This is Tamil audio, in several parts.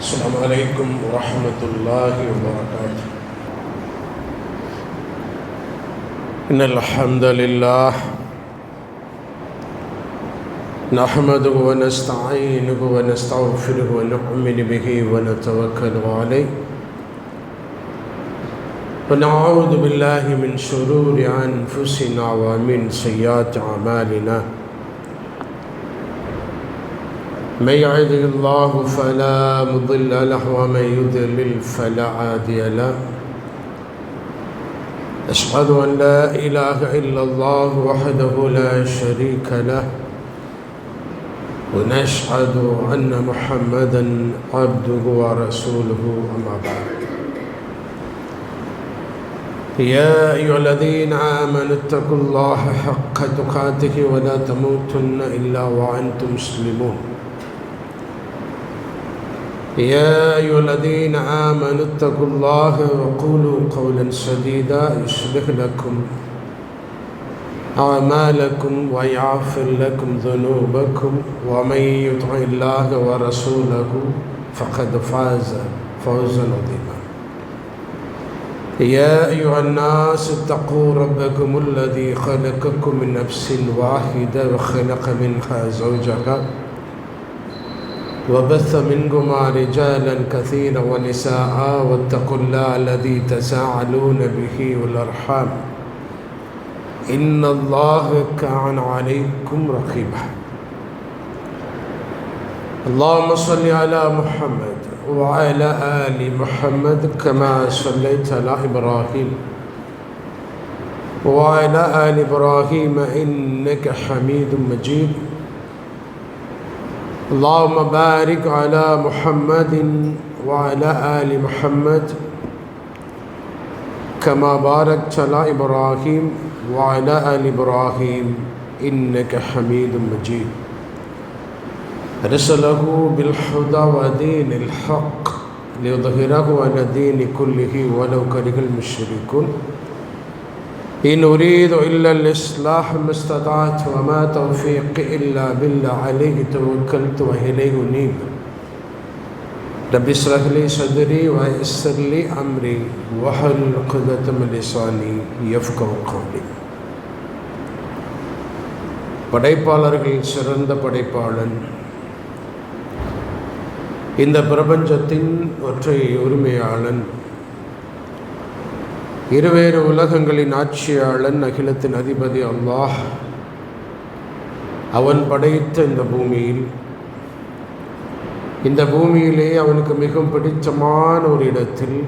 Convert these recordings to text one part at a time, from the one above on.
السلام عليكم ورحمة الله وبركاته. إن الحمد لله نحمده ونستعينه ونستغفره ونؤمن به ونتوكل عليه ونعوذ بالله من شرور أنفسنا ومن سيئات أعمالنا. من يهده الله فلا مضل له ومن يضلل فلا هادي له. أشهد أن لا إله إلا الله وحده لا شريك له ونشهد أن محمدا عبده ورسوله أما بعد. يا أيها الذين آمنوا اتقوا الله حق تقاته ولا تموتن إلا وأنتم مسلمون. يا أيها الذين آمنوا اتقوا الله وقولوا قولا سديدا يصلح لكم أعمالكم ويغفر لكم ذنوبكم ومن يطع الله ورسوله فقد فاز فوزا عظيما. يا أيها الناس اتقوا ربكم الذي خلقكم من نفس واحدة وخلق منها زوجها وبث منهما رجالا كثيرا ونساء واتقوا الله الذي تساءلون به والأرحام إن الله كان عليكم رقيبا. اللهم صل على محمد وعلى آل محمد كما صليت على إبراهيم وعلى آل إبراهيم إنك حميد مجيد. اللهم بارك على محمد وعلى آل محمد كما باركت على إبراهيم وعلى آل إبراهيم إنك حميد مجيد. رسله بالهدى ودين الحق ليظهره على الدين كله ولو كره المشركون. إن أريد إلا الإصلاح ما استطعت وما توفيقي إلا بالله عليه توكلت وإليه أنيب. رب اشرح لي صدري ويسر لي أمري واحلل عقدة من لساني يفقهوا قولي. படைப்பாளர்கள் சிறந்த படைப்பாளன், இந்த பிரபஞ்சத்தின் ஒற்றை உரிமையாளன், இருவேறு உலகங்களின் ஆட்சியாளன், அகிலத்தின் அதிபதி அல்லாஹ். அவன் படைத்த இந்த பூமியிலே அவனுக்கு மிகவும் பிடித்தமான ஒரு இடத்தில்,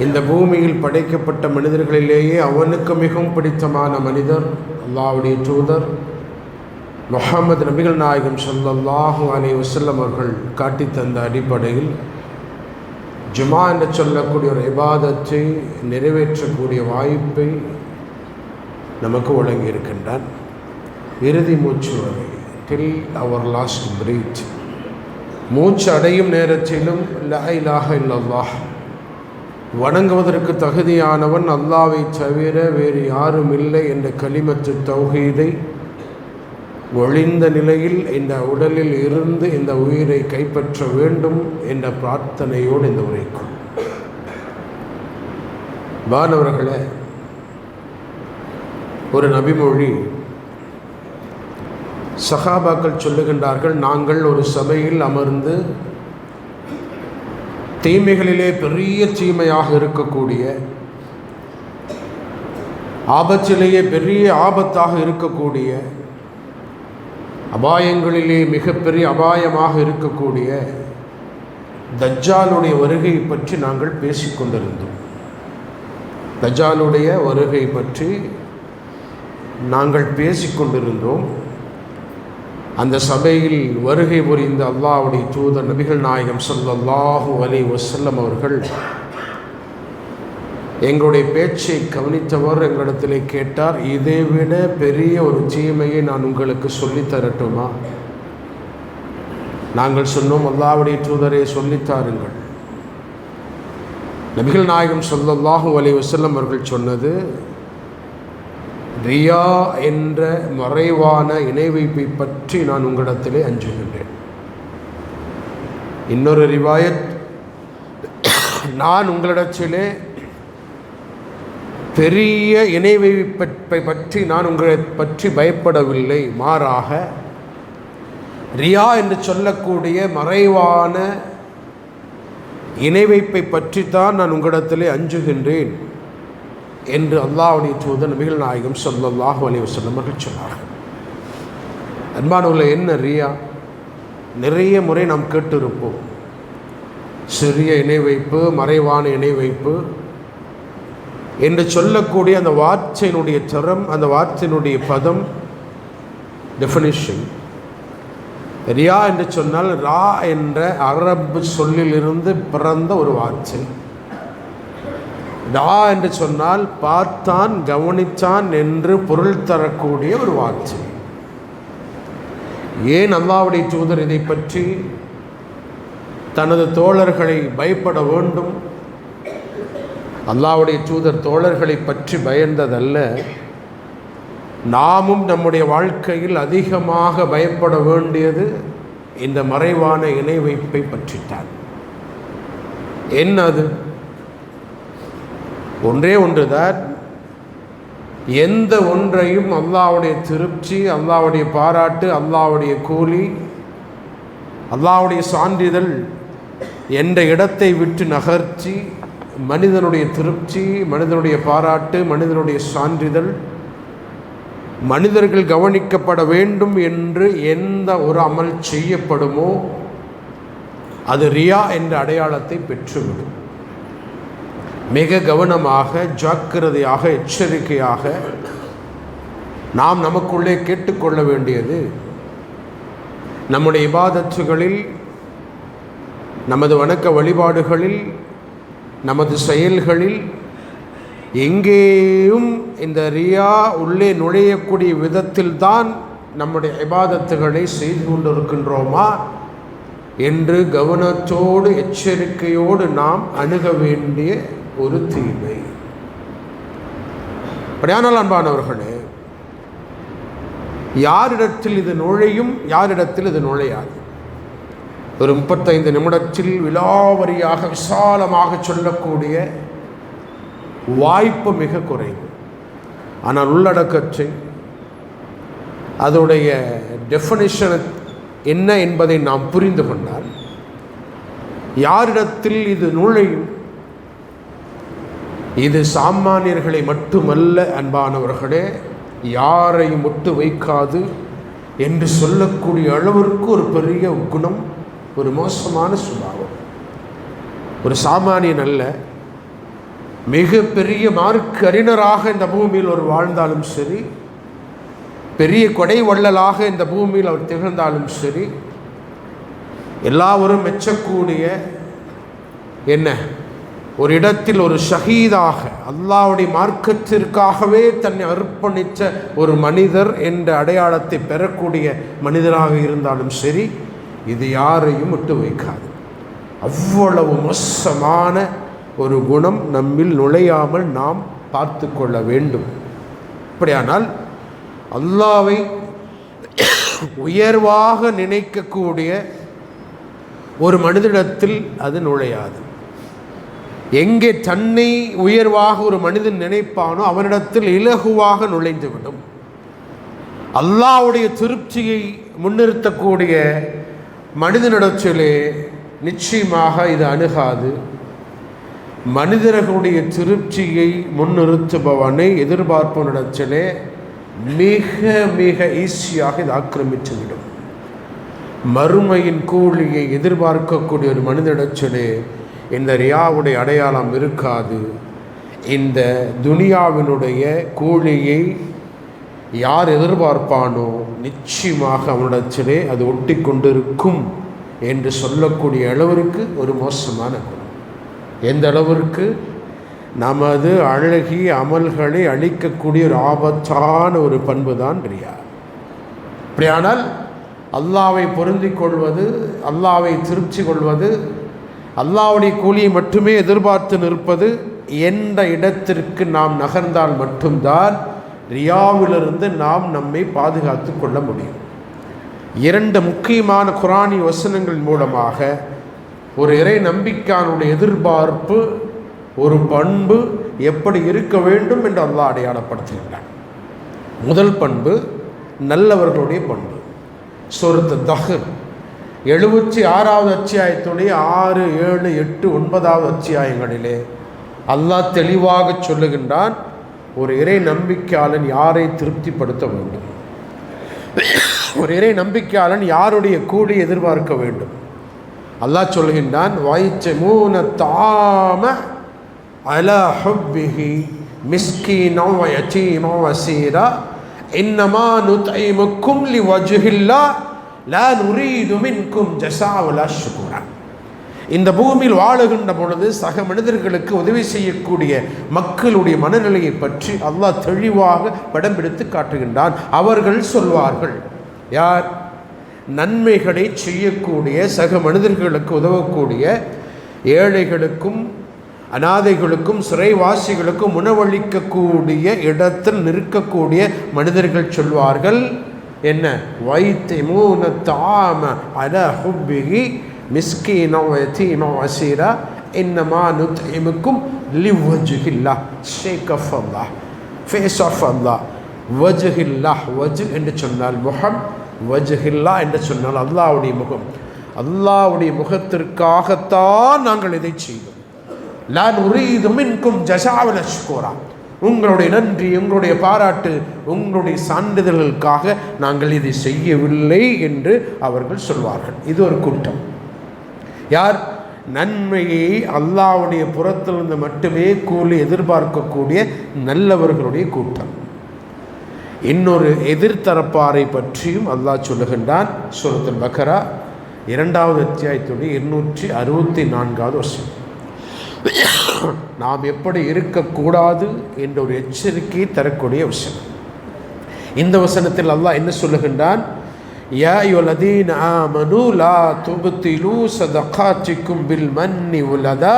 இந்த பூமியில் படைக்கப்பட்ட மனிதர்களிலேயே அவனுக்கு மிகவும் பிடித்தமான மனிதர் அல்லாஹ்வுடைய தூதர் முஹம்மது நபிகள் நாயகம் ஸல்லல்லாஹு அலைஹி வஸல்லம் அவர்கள் காட்டித் தந்த அடிப்படையில் ஜுமா என்று சொல்லக்கூடிய ஒரு இபாதத்தை நிறைவேற்றக்கூடிய வாய்ப்பை நமக்கு வழங்கியிருக்கின்றான். இறுதி மூச்சு வரை, டில் அவர் லாஸ்ட் பிரீத், மூச்சு அடையும் நேரத்திலும் லா இலாஹ இல்லல்லாஹ், வணங்குவதற்கு தகுதியானவன் அல்லாஹ்வை தவிர வேறு யாரும் இல்லை என்ற கலிமத்து தௌஹீதை ஒழிந்த நிலையில் இந்த உடலில் இருந்து இந்த உயிரை கைப்பற்ற வேண்டும் என்ற பிரார்த்தனையோடு இந்த உரைக்கும். மாணவர்களே, ஒரு நபிமொழி சஹாபாக்கள் சொல்லுகின்றார்கள், நாங்கள் ஒரு சபையில் அமர்ந்து தீமைகளிலே பெரிய தீமையாக இருக்கக்கூடிய, ஆபத்திலேயே பெரிய ஆபத்தாக இருக்கக்கூடிய, அபாயங்களிலே மிகப்பெரிய அபாயமாக இருக்கக்கூடிய தஜ்ஜாலுடைய வருகை பற்றி நாங்கள் பேசிக்கொண்டிருந்தோம். தஜ்ஜாலுடைய வருகை பற்றி நாங்கள் பேசிக்கொண்டிருந்தோம். அந்த சபையில் வருகை புரிந்த அல்லாஹ்வுடைய தூதர் நபிகள் நாயகம் ஸல்லல்லாஹு அலைஹி வஸல்லம் அவர்கள் எங்களுடைய பேச்சை கவனித்தவர் எங்களிடத்திலே கேட்டார், இதைவிட பெரிய ஒரு தீமையை நான் உங்களுக்கு சொல்லித் தரட்டுமா? நாங்கள் சொன்னோம், அல்லாஹ்வுடைய தூதரே சொல்லித்தாருங்கள். நபிகள் நாயகம் ஸல்லல்லாஹு அலைஹி வஸல்லம் அவர்கள் சொன்னது, ரியா என்ற மறைவான இணை வைப்பை பற்றி நான் உங்களிடத்திலே அஞ்சுகின்றேன். இன்னொரு ரிவாயத், நான் உங்களிடத்திலே பெரிய இணை வைப்பை பற்றி நான் உங்களை பற்றி பயப்படவில்லை, மாறாக ரியா என்று சொல்லக்கூடிய மறைவான இணை வைப்பை பற்றித்தான் நான் உங்களிடத்திலே அஞ்சுகின்றேன் என்று அல்லாஹ்வுடைய தூதர் நபிகள் நாயகம் ஸல்லல்லாஹு அலைஹி வஸல்லம் அவர்கள் சொன்னார்கள். அன்பானவர்களே, என்ன ரியா? நிறைய முறை நாம் கேட்டிருப்போம். சிறிய இணை வைப்பு, மறைவான இணை வைப்பு என்று சொல்லக்கூடிய அந்த வார்த்தையினுடைய தரம், அந்த வார்த்தையினுடைய பதம், டெஃபினிஷன். ரியா என்று சொன்னால் ரா என்ற அரபு சொல்லிலிருந்து பிறந்த ஒரு வார்த்தை. ரா என்று சொன்னால் பார்த்தான், கவனித்தான் என்று பொருள் தரக்கூடிய ஒரு வார்த்தை. ஏன் அல்லாஹ்வுடைய தூதர் இதை பற்றி தனது தோழர்களை பயப்பட வேண்டும்? அல்லாஹ்வுடைய தூதர் தோழர்களை பற்றி பயந்ததல்ல, நாமும் நம்முடைய வாழ்க்கையில் அதிகமாக பயப்பட வேண்டியது இந்த மறைவான இணை வைப்பை பற்றித்தான். என்ன அது? ஒன்றே ஒன்றுதான். எந்த ஒன்றையும் அல்லாஹ்வுடைய திருப்தி, அல்லாஹ்வுடைய பாராட்டு, அல்லாஹ்வுடைய கூலி, அல்லாஹ்வுடைய சான்றிதழ் என்ற இடத்தை விட்டு நகர்த்தி மனிதனுடைய திருப்தி, மனிதனுடைய பாராட்டு, மனிதனுடைய சான்றிதழ், மனிதர்கள் கவனிக்கப்பட வேண்டும் என்று எந்த ஒரு அமல் செய்யப்படுமோ அது ரியா என்ற அடையாளத்தை பெற்றுவிடும். மிக கவனமாக, ஜாக்கிரதையாக, எச்சரிக்கையாக நாம் நமக்குள்ளே கேட்டுக்கொள்ள வேண்டியது, நம்முடைய இபாதத்துகளில், நமது வணக்க வழிபாடுகளில், நமது செயல்களில் எங்கேயும் இந்த ரியா உள்ளே நுழையக்கூடிய விதத்தில்தான் நம்முடைய இபாதத்துகளை செய்து கொண்டிருக்கின்றோமா என்று கவனத்தோடு, எச்சரிக்கையோடு நாம் அணுக வேண்டிய ஒரு தீமை. அப்படியானால் அன்பானவர்களே, யாரிடத்தில் இது நுழையும், யாரிடத்தில் இது நுழையாது? ஒரு 35 நிமிடத்தில் விலாவரியாக விசாலமாக சொல்லக்கூடிய வாய்ப்பு மிக குறைவு. ஆனால் உள்ளடக்கத்தை, அதோடைய டெஃபினிஷன் என்ன என்பதை நாம் புரிந்து கொண்டால், யாரிடத்தில் இது நுழையும்? இது சாமானியர்களை மட்டுமல்ல அன்பானவர்களே, யாரையும் ஒட்டு வைக்காது என்று சொல்லக்கூடிய அளவிற்கு ஒரு பெரிய குணம், ஒரு மோசமான சுபாவம். ஒரு சாமானியன் அல்ல, மிக பெரிய மார்க்க அறிஞராக இந்த பூமியில் ஒரு வாழ்ந்தாலும் சரி, பெரிய கொடை வள்ளலாக இந்த பூமியில் அவர் திகழ்ந்தாலும் சரி, எல்லாவரும் மெச்சக்கூடிய என்ன ஒரு இடத்தில் ஒரு ஷஹீதாக அல்லாஹ்வுடைய மார்க்கத்திற்காகவே தன்னை அர்ப்பணித்த ஒரு மனிதர் என்ற அடையாளத்தை பெறக்கூடிய மனிதராக இருந்தாலும் சரி, இது யாரையும் விட்டு வைக்காது. அவ்வளவு மோசமான ஒரு குணம் நம்மில் நுழையாமல் நாம் பார்த்து கொள்ள வேண்டும். அப்படியானால் அல்லாஹ்வை உயர்வாக நினைக்கக்கூடிய ஒரு மனிதனிடத்தில் அது நுழையாது. எங்கே தன்னை உயர்வாக ஒரு மனிதன் நினைப்பானோ அவனிடத்தில் இலகுவாக நுழைந்துவிடும். அல்லாஹ்வுடைய திருப்தியை முன்னிறுத்தக்கூடிய மனிதனிடத்திலே நிச்சயமாக இது அணுகாது. மனிதர்களுடைய திருப்தியை முன்னிறுத்துபவனை எதிர்பார்ப்பவனிடத்திலே மிக மிக ஈஸியாக இது ஆக்கிரமித்துவிடும். மறுமையின் கூலியை எதிர்பார்க்கக்கூடிய ஒரு மனிதனிடத்திலே இந்த ரியாவுடைய அடையாளம் இருக்காது. இந்த துனியாவினுடைய கூலியை யார் எதிர்பார்ப்பானோ நிச்சயமாக அவனிடத்திலே அது ஒட்டி கொண்டிருக்கும் என்று சொல்லக்கூடிய அளவிற்கு ஒரு மோசமான குணம். எந்த அளவிற்கு? நமது அழகிய அமல்களை அழிக்கக்கூடிய ஒரு ஆபத்தான ஒரு பண்பு தான் ரியா. அப்படியானால் அல்லாஹ்வை பொருந்திக் கொள்வது, அல்லாஹ்வை திருப்தி கொள்வது, அல்லாஹ்வுடைய கூலியை மட்டுமே எதிர்பார்த்து நிற்பது என்ற இடத்திற்கு நாம் நகர்ந்தால் மட்டும்தான் ரியாவிலிருந்து நாம் நம்மை பாதுகாத்து கொள்ள முடியும். 2 முக்கியமான குர்ஆனி வசனங்கள் மூலமாக ஒரு இறை நம்பிக்கையானுடைய எதிர்பார்ப்பு, ஒரு பண்பு எப்படி இருக்க வேண்டும் என்று அல்லாஹ் அடையாளப்படுத்துகின்றான். முதல் பண்பு நல்லவர்களுடைய பண்பு. சூரத்து தஹர் 76வது அத்தியாயத்துடைய 6, 7, 8, 9வது அத்தியாயங்களிலே அல்லாஹ் தெளிவாக சொல்லுகின்றான், ஒரு இறை நம்பிக்கையாளன் யாரை திருப்திப்படுத்த வேண்டும், ஒரு இறை நம்பிக்கையாளன் யாருடைய கூலி எதிர்பார்க்க வேண்டும். அல்லாஹ் சொல்கின்றான், வைச்சமூன தாம அலா ஹுப்பிஹி மிஸ்கீனம் வ யதீமம் வ அஸீரா இன்னமா நுத்இமுக்கும் லிவஜ்ஹில்லாஹ் லா நுரீது மின்கும் ஜஸாஅ வலா ஷுக்கூரா. இந்த பூமியில் வாழுகின்ற பொழுது சக மனிதர்களுக்கு உதவி செய்யக்கூடிய மக்களுடைய மனநிலையை பற்றி அல்லாஹ் தெளிவாக படம் பிடித்து காட்டுகின்றான். அவர்கள் சொல்வார்கள், யார்? நன்மைகளை செய்யக்கூடிய, சக மனிதர்களுக்கு உதவக்கூடிய, ஏழைகளுக்கும் அனாதைகளுக்கும் சிறைவாசிகளுக்கும் உணவளிக்கக்கூடிய இடத்தில் நிற்கக்கூடிய மனிதர்கள் சொல்வார்கள் என்ன? வைத்திமூன தாம அலா ஹுப்பிஹி மிஸ்கீனம் வ யதீமம் வ அஸீரா இன்னமா நுத்இமுக்கும் லிவஜ்ஹில்லாஹ். ஷேக் ஆஃப் அல்லாஹ், ஃபேஸ் ஆஃப் அல்லாஹ். வஜ்ஹில்லாஹ், வஜ் என்று சொன்னால் முகம், வஜ்ஹில்லாஹ் என்று சொன்னால் அல்லாஹ்வுடைய முகம். அல்லாஹ்வுடைய முகத்திற்காகத்தான் நாங்கள் இதை செய்தோம். லா நுரீது மின்கும் ஜஸாஅ வலா ஷுக்கூரா. உங்களுடைய நன்றி, உங்களுடைய பாராட்டு, உங்களுடைய சான்றிதழ்களுக்காக நாங்கள் இதை செய்யவில்லை என்று அவர்கள் சொல்வார்கள். இது ஒரு கூட்டம். யார்? நன்மையை அல்லாஹ்வுடைய புறத்திலிருந்து மட்டுமே கூலி எதிர்பார்க்கக்கூடிய நல்லவர்களுடைய கூட்டம். இன்னொரு எதிர்த்தரப்பாரை பற்றியும் அல்லாஹ் சொல்லுகின்றான். சூரத்துல் பக்ரா 2வது அத்தியாயத்துடைய 264வது வசனம். நாம் எப்படி இருக்கக்கூடாது என்ற ஒரு எச்சரிக்கையை தரக்கூடிய வசனம். இந்த வசனத்தில் அல்லாஹ் என்ன சொல்லுகின்றான்? யா அய்யுஹல்லதீன ஆமனூ லா துப்திலூ ஸதகாத்திக்கும் பில் மன்னி வலதா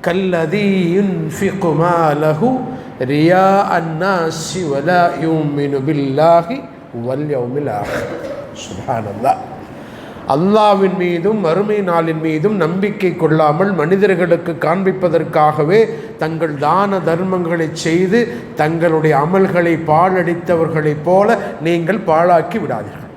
கல்லதீ யுன்ஃபிகு மாலஹு ரியாஅன் நாஸி வலா யுமினு பில்லாஹி வல் யௌமில் ஆகிர். சுப்ஹானல்லாஹ். அல்லாஹ்வின் மீதும் மறுமை நாளின் மீதும் நம்பிக்கை கொள்ளாமல் மனிதர்களுக்கு காண்பிப்பதற்காகவே தங்கள் தான தர்மங்களை செய்து தங்களுடைய அமல்களை பாழடித்தவர்களைப் போல நீங்கள் பாழாக்கி விடாதீர்கள்.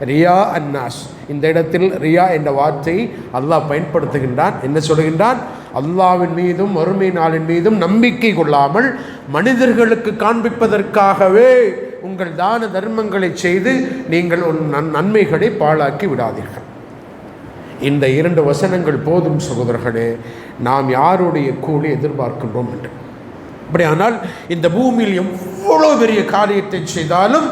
ரியா அன்னாஸ், இந்த இடத்தில் ரியா என்ற வார்த்தையை அல்லாஹ் பயன்படுத்துகின்றான். என்ன சொல்கின்றான்? அல்லாஹ்வின் மீதும் மறுமை நாளின் மீதும் நம்பிக்கை கொள்ளாமல் மனிதர்களுக்கு காண்பிப்பதற்காகவே உங்கள் தான தர்மங்களை செய்து நீங்கள் நன்மைகளை பாழாக்கி விடாதீர்கள். இந்த 2 வசனங்கள் போதும் சகோதரர்களே, நாம் யாருடைய கூலி எதிர்பார்க்கின்றோம் என்று. அப்படியானால் இந்த பூமியில் எவ்வளோ பெரிய காரியத்தை செய்தாலும்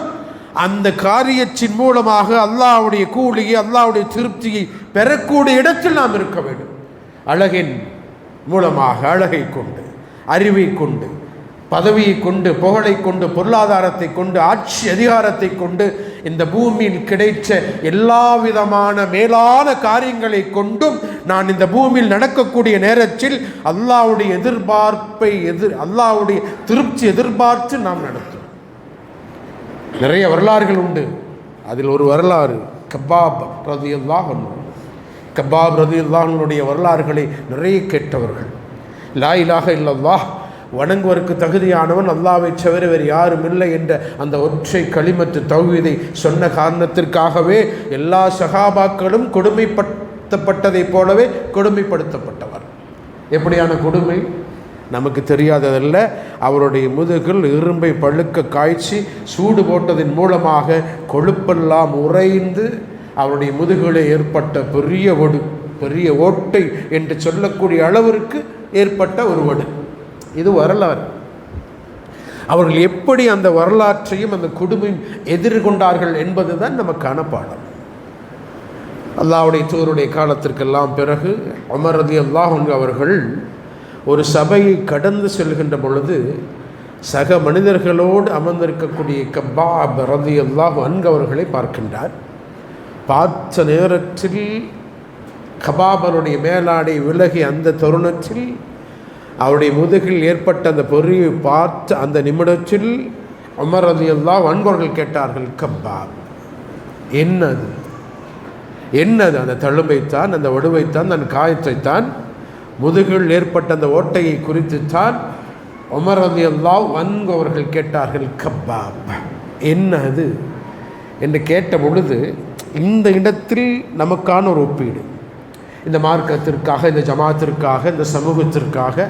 அந்த காரியத்தின் மூலமாக அல்லாஹ்வுடைய கூலியை, அல்லாஹ்வுடைய திருப்தியை பெறக்கூடிய இடத்தில் நாம் இருக்க வேண்டும். அழகின் மூலமாக, அழகை கொண்டு, அறிவை கொண்டு, பதவியை கொண்டு, புகழை கொண்டு, பொருளாதாரத்தை கொண்டு, ஆட்சி அதிகாரத்தை கொண்டு, இந்த பூமியில் கிடைத்த எல்லா விதமான மேலான காரியங்களை கொண்டும் நான் இந்த பூமியில் நடக்கக்கூடிய நேரத்தில் அல்லாஹ்வுடைய எதிர்பார்ப்பை அல்லாஹ்வுடைய திருப்தி எதிர்பார்த்து நாம் நடத்தும். நிறைய வரலாறுகள் உண்டு. அதில் ஒரு வரலாறு கப்பாப் ரலியல்லாஹு அன்ஹு. கப்பாப் ரலியல்லாஹு அன்ஹுடைய வரலாறுகளை நிறைய கேட்டவர்கள். லா இலாஹ இல்லல்லாஹ், வணங்குவதற்கு தகுதியானவன் அல்லாஹ்வை தவிர வேறு யாரும் இல்லை என்ற அந்த ஒற்றை கலிமத்து தௌஹீதை சொன்ன காரணத்திற்காகவே எல்லா சஹாபாக்களும் கொடுமைப்படுத்தப்பட்டதைப் போலவே கொடுமைப்படுத்தப்பட்டவர். எப்படியான கொடுமை நமக்கு தெரியாததல்ல. அவருடைய முதுகில் இரும்பை பழுக்க காய்ச்சி சூடு போட்டதன் மூலமாக கொழுப்பெல்லாம் உறைந்து அவருடைய முதுகிலே ஏற்பட்ட பெரிய ஓட்டை என்று சொல்லக்கூடிய அளவிற்கு ஏற்பட்ட ஒரு வடு. இது வரலாறு. அவர்கள் எப்படி அந்த வரலாற்றையும் அந்த கொடுமையும் எதிர்கொண்டார்கள் என்பதுதான் நமக்கான பாடம். அல்லாஹ்வுடைய தூதருடைய காலத்திற்கெல்லாம் பிறகு உமர் ரலியல்லாஹு அன்ஹு அவர்கள் ஒரு சபையை கடந்து செல்கின்ற பொழுது சக மனிதர்களோடு அமர்ந்திருக்கக்கூடிய கப்பாப் ரலியல்லாஹு அன்ஹு அவர்களை பார்க்கின்றார். பார்த்த நேரத்தில் கபாபருடைய மேலாடை விலகி அந்த தருணத்தில் அவருடைய முதுகில் ஏற்பட்ட அந்த பொறியை பார்த்த அந்த நிமிடத்தில் உமர் ரலியல்லாஹு அன்ஹு அவர்கள் கேட்டார்கள், கப்பாப் என்னது? என்னது? அந்த தழும்பைத்தான், அந்த வடுவைத்தான், அந்த காயத்தைத்தான், முதுகில் ஏற்பட்ட அந்த ஓட்டையை குறித்துத்தான் உமர் ரலியல்லாஹு அன்ஹு அவர்கள் கேட்டார்கள், கப்பாப் என்ன அது என்று கேட்ட பொழுது, இந்த இடத்தில் நமக்கான ஒரு ஒப்பீடு, இந்த மார்க்கத்திற்காக, இந்த ஜமாத்திற்காக, இந்த சமூகத்திற்காக,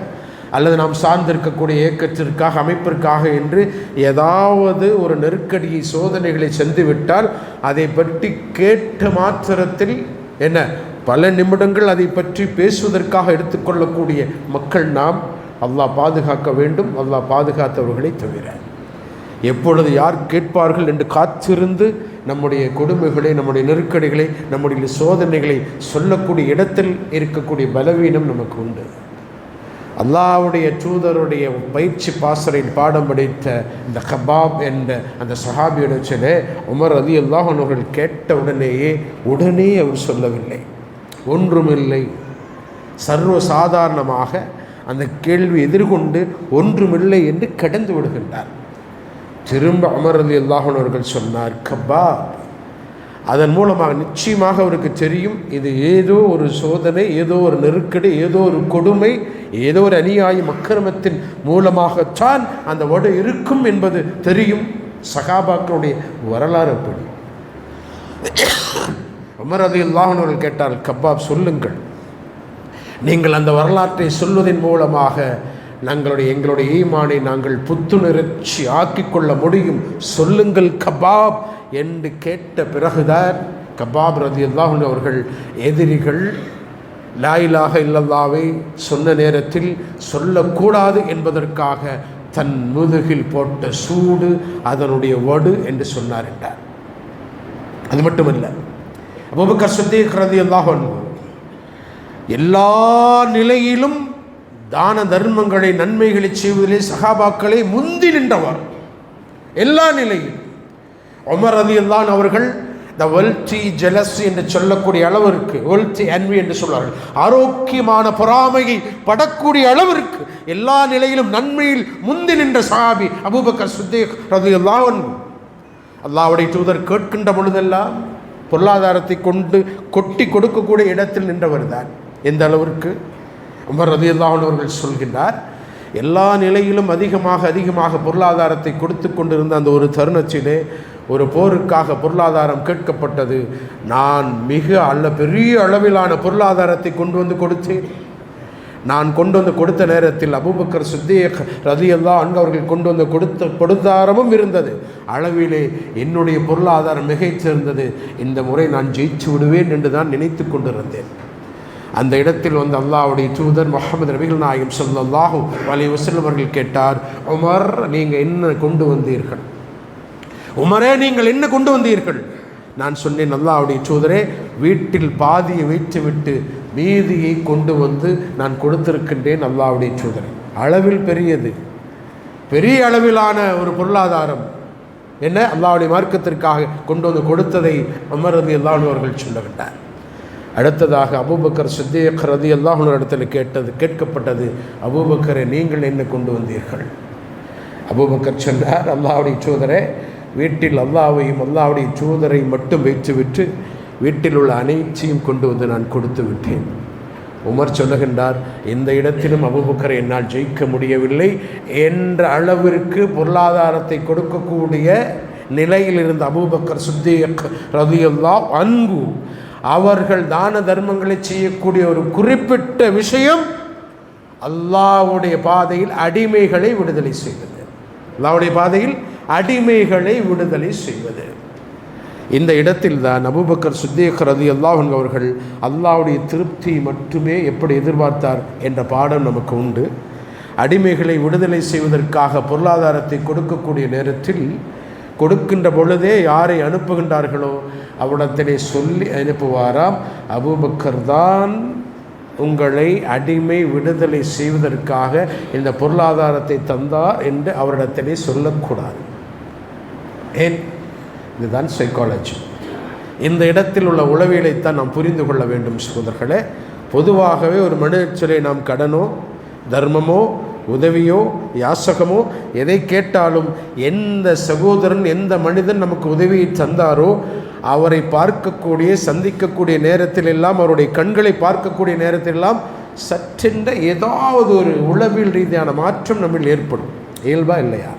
அல்லது நாம் சார்ந்திருக்கக்கூடிய இயக்கத்திற்காக, அமைப்பிற்காக என்று ஏதாவது ஒரு நெருக்கடியை, சோதனைகளை சென்றுவிட்டால் அதை பற்றி கேட்ட மாத்திரத்தில் என்ன பல நிமிடங்கள் அதை பற்றி பேசுவதற்காக எடுத்துக்கொள்ளக்கூடிய மக்கள் நாம். அல்லாஹ் பாதுகாக்க வேண்டும். அல்லாஹ் பாதுகாத்தவர்களை தவிர எப்பொழுது யார் கேட்பார்கள் என்று காத்திருந்து நம்முடைய கொடுமைகளை, நம்முடைய நெருக்கடிகளை, நம்முடைய சோதனைகளை சொல்லக்கூடிய இடத்தில் இருக்கக்கூடிய பலவீனம் நமக்கு உண்டு. அல்லாஹ்வுடைய தூதருடைய பயிற்சி பாசறையில் பாடம் படித்த இந்த கபாப் என்ற அந்த சஹாபியிடத்திலே உமர் ரலியல்லாஹு அன்ஹு அவர்கள் கேட்ட உடனே அவர் சொல்லவில்லை, ஒன்றுமில்லை, சர்வசாதாரணமாக அந்த கேள்வி எதிர்கொண்டு ஒன்றுமில்லை என்று கடந்து விடுகின்றார். திரும்ப உமர் ரலியல்லாஹு அன்ஹு அவர்கள் சொன்னார், கபாப். அதன் மூலமாக நிச்சயமாக அவருக்கு தெரியும், இது ஏதோ ஒரு சோதனை, ஏதோ ஒரு நெருக்கடி, ஏதோ ஒரு கொடுமை, ஏதோ ஒரு அநியாயம், அக்கிரமத்தின் மூலமாகத்தான் அந்த வடு இருக்கும் என்பது தெரியும். சஹாபாக்களுடைய வரலாறு அப்படி. உமர் ரலியல்லாஹு அன்ஹு அவர்கள் கேட்டார், கபாப் சொல்லுங்கள், நீங்கள் அந்த வரலாற்றை சொல்வதன் மூலமாக எங்களுடைய ஈமானை நாங்கள் புத்துணர்ச்சி ஆக்கிக்கொள்ள முடியும், சொல்லுங்கள் கபாப் என்று கேட்ட பிறகுதான் கபாப் ரலியல்லாஹு அன்ஹு அவர்கள் எதிரிகள் லா இலாஹ இல்லல்லாஹ்வை சொன்ன நேரத்தில் சொல்லக்கூடாது என்பதற்காக தன் முதுகில் போட்ட சூடு அதனுடைய வடு என்று சொன்னார் என்றார். அது மட்டுமல்ல, அபூபக்கர் சித்தீக் ரலியல்லாஹு அன்ஹு எல்லா நிலையிலும் தான தர்மங்களை, நன்மைகளை செய்வதிலே சஹாபாக்களை முந்தி நின்றவர். எல்லா நிலையிலும் உமர் ரலியல்லாஹு அன்ஹு அவர்கள் இந்த வெல்த்தி ஜெலசி என்று சொல்லக்கூடிய அளவிற்கு, வெல்த்தி அன்வி என்று சொல்வார்கள், ஆரோக்கியமான பொறாமையை படக்கூடிய அளவிற்கு எல்லா நிலையிலும் நன்மையில் முந்தி நின்ற சஹாபி அபூபக்கர் சித்தீக் ரலியல்லாஹு அன்ஹு. அல்லாஹ்வுடைய தூதர் கேட்கின்ற பொழுதெல்லாம் பொருளாதாரத்தை கொண்டு கொட்டி கொடுக்கக்கூடிய இடத்தில் நின்றவர் தான். எந்த அளவிற்கு? உமர் ரலியல்லாஹு அன்ஹு அவர்கள் சொல்கின்றார், எல்லா நிலையிலும் அதிகமாக பொருளாதாரத்தை கொடுத்து கொண்டிருந்த அந்த ஒரு தருணத்திலே ஒரு போருக்காக பொருளாதாரம் கேட்கப்பட்டது. நான் பெரிய அளவிலான பொருளாதாரத்தை கொண்டு வந்து கொடுத்தேன். நான் கொண்டு வந்து கொடுத்த நேரத்தில் அபூபக்கர் சித்தீக் ரலியல்லாஹு அன்ஹு அவர்கள் கொண்டு வந்து கொடுத்த பொருளாதாரமும் இருந்தது. அளவிலே என்னுடைய பொருளாதாரம் மிகைத்திருந்தது. இந்த முறை நான் ஜெயிச்சு விடுவேன் என்று தான் நினைத்து கொண்டிருந்தேன். அந்த இடத்தில் வந்து அல்லாஹ்வுடைய தூதர் முஹம்மது நபிகள் நாயகம் ஸல்லல்லாஹு அலைஹி வஸல்லம் அவர்கள் கேட்டார், உமர் நீங்கள் என்ன கொண்டு வந்தீர்கள்? உமரே நீங்கள் என்ன கொண்டு வந்தீர்கள்? நான் சொன்னேன், அல்லாஹ்வுடைய தூதரே, வீட்டில் பாதியை வைத்துவிட்டு மீதியை கொண்டு வந்து நான் கொடுத்திருக்கின்றேன் அல்லாஹ்வுடைய தூதரே. அளவில் பெரிய அளவிலான ஒரு பொருளாதாரம் என்ன அல்லாஹ்வுடைய மார்க்கத்திற்காக கொண்டு வந்து கொடுத்ததை உமர் ரலியல்லாஹு அன்ஹு அவர்கள் சொல்லுகின்றார். அடுத்ததாக அபூபக்கர் சித்தீக் ரலியல்லாஹு அன்ஹு இடத்தில் கேட்கப்பட்டது, அபூபக்கரை நீங்கள் என்ன கொண்டு வந்தீர்கள்? அபூபக்கர் சொன்னார், அல்லாஹ்வுடைய தூதரே, வீட்டில் அல்லாஹ்வையும் அல்லாஹ்வுடைய தூதரை மட்டும் வைத்துவிட்டு வீட்டில் உள்ள அனைத்தையும் கொண்டு வந்து நான் கொடுத்து விட்டேன். உமர் சொல்லுகின்றார், இந்த இடத்திலும் அபூபக்கரை என்னால் ஜெயிக்க முடியவில்லை என்ற அளவிற்கு பொருளாதாரத்தை கொடுக்கக்கூடிய நிலையில் இருந்த அபூபக்கர் சித்தீக் ரலியல்லாஹு அன்ஹு அவர்கள் தான தர்மங்களை செய்யக்கூடிய ஒரு குறிப்பிட்ட விஷயம் அல்லாஹ்வுடைய பாதையில் அடிமைகளை விடுதலை செய்வது. அல்லாஹ்வுடைய பாதையில் அடிமைகளை விடுதலை செய்வது. இந்த இடத்தில் தான் அபூபக்கர் சித்தீக் ரலியல்லாஹு அன்ஹு அவர்கள் அல்லாஹ்வுடைய திருப்தி மட்டுமே எப்படி எதிர்பார்த்தார் என்ற பாடம் நமக்கு உண்டு. அடிமைகளை விடுதலை செய்வதற்காக பொருளாதாரத்தை கொடுக்கக்கூடிய நேரத்தில் கொடுக்கின்ற பொழுதே யாரை அனுப்புகின்றார்களோ அவரிடத்திலே சொல்லி அனுப்புவாராம், அபூபக்கர் தான் உங்களை அடிமை விடுதலை செய்வதற்காக இந்த பொருளாதாரத்தை தந்தார் என்று அவரிடத்திலே சொல்லக்கூடாது. ஏன்? இதுதான் சைக்காலஜி. இந்த இடத்தில் உள்ள உளவியலைத்தான் நாம் புரிந்து கொள்ள வேண்டும் சகோதரர்களே. பொதுவாகவே ஒரு மனிதர்களே நாம் கடனோ தர்மமோ உதவியோ யாசகமோ எதை கேட்டாலும் எந்த சகோதரன் எந்த மனிதன் நமக்கு உதவியை தந்தாரோ அவரை பார்க்கக்கூடிய சந்திக்கக்கூடிய நேரத்தில் எல்லாம் அவருடைய கண்களை பார்க்கக்கூடிய நேரத்திலெல்லாம் சற்றென்ற ஏதாவது ஒரு உளவியல் ரீதியான மாற்றம் நம்மில் ஏற்படும். இயல்பா இல்லையா?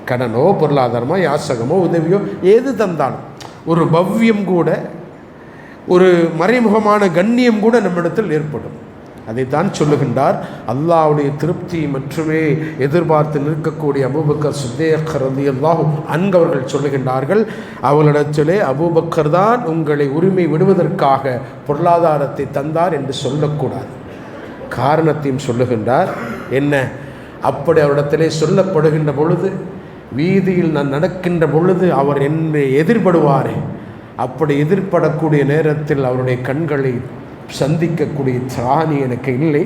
கடனோ பொருளாதாரமோ யாசகமோ உதவியோ எது தந்தாலும் ஒரு பவ்யம் கூட ஒரு மறைமுகமான கண்ணியம் கூட நம்மிடத்தில் ஏற்படும். அதைத்தான் சொல்லுகின்றார். அல்லாஹ்வுடைய திருப்தி மட்டுமே எதிர்பார்த்து நிற்கக்கூடிய அபூபக்கர் சித்தீக் ரலியல்லாஹு அன்ஹு அவர்கள் சொல்லுகின்றார்கள், அவளிடத்திலே அபூபக்கர் தான் உங்களை உரிமை விடுவதற்காக பொருளாதாரத்தை தந்தார் என்று சொல்லக்கூடாது. காரணத்தையும் சொல்லுகின்றார். என்ன? அப்படி அவரிடத்திலே சொல்லப்படுகின்ற பொழுது, வீதியில் நான் நடக்கின்ற பொழுது அவர் என்னை எதிர்படுவாரே, அப்படி எதிர்படக்கூடிய நேரத்தில் அவருடைய கண்களை சந்திக்கக்கூடிய திராணி எனக்கு இல்லை.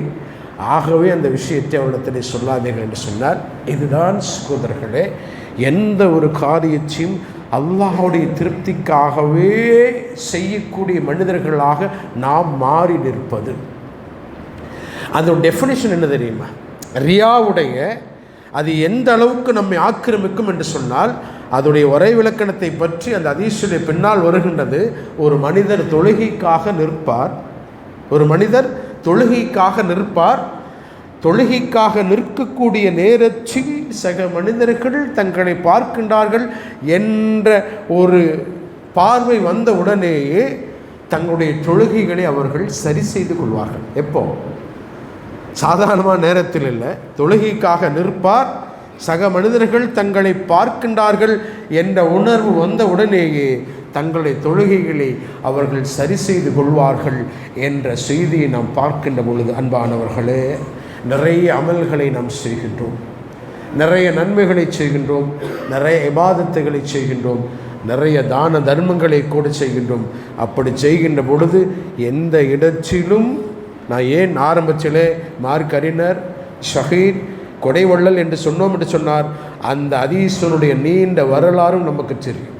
ஆகவே அந்த விஷயத்தை அவரிடத்திலே சொல்லாதீர்கள் என்று சொன்னார். இதுதான் சகோதரர்களே, எந்த ஒரு காரியத்தையும் அல்லாஹ்வுடைய திருப்திக்காகவே செய்யக்கூடிய மனிதர்களாக நாம் மாறி நிற்பது. அதோட டெஃபினிஷன் என்ன தெரியுமா? ரியாவுடைய அது எந்த அளவுக்கு நம்மை ஆக்கிரமிக்கும் என்று சொன்னால், அதோடைய உரை விளக்கணத்தை பற்றி அந்த ஹதீஸுடைய பின்னால் வருகின்றது. ஒரு மனிதர் தொழுகைக்காக நிற்பார், ஒரு மனிதர் தொழுகைக்காக நிற்பார். தொழுகைக்காக நிற்கக்கூடிய நேரத்தில் சக மனிதர்கள் தங்களை பார்க்கின்றார்கள் என்ற ஒரு பார்வை வந்த உடனேயே தங்களுடைய தொழுகைகளை அவர்கள் சரி செய்து கொள்வார்கள். எப்போ? சாதாரணமான நேரத்தில் இல்லை, தொழுகைக்காக நிற்பார். சக மனிதர்கள் தங்களை பார்க்கின்றார்கள் என்ற உணர்வு வந்த உடனேயே தங்களுடைய தொழுகைகளை அவர்கள் சரி செய்து கொள்வார்கள் என்ற செய்தியை நாம் பார்க்கின்ற பொழுது, அன்பானவர்களே, நிறைய அமல்களை நாம் செய்கின்றோம், நிறைய நன்மைகளை செய்கின்றோம், நிறைய இபாதத்துகளை செய்கின்றோம், நிறைய தான தர்மங்களை கூட செய்கின்றோம். அப்படி செய்கின்ற பொழுது எந்த இடத்திலும், நான் ஏன் ஆரம்பத்திலே மார்க் அறிஞர் ஷஹீத் கொடைவள்ளல் என்று சொன்னோம் என்று சொன்னார், அந்த ஹதீஸனுடைய நீண்ட வரலாறும் நமக்கு தெரியும்.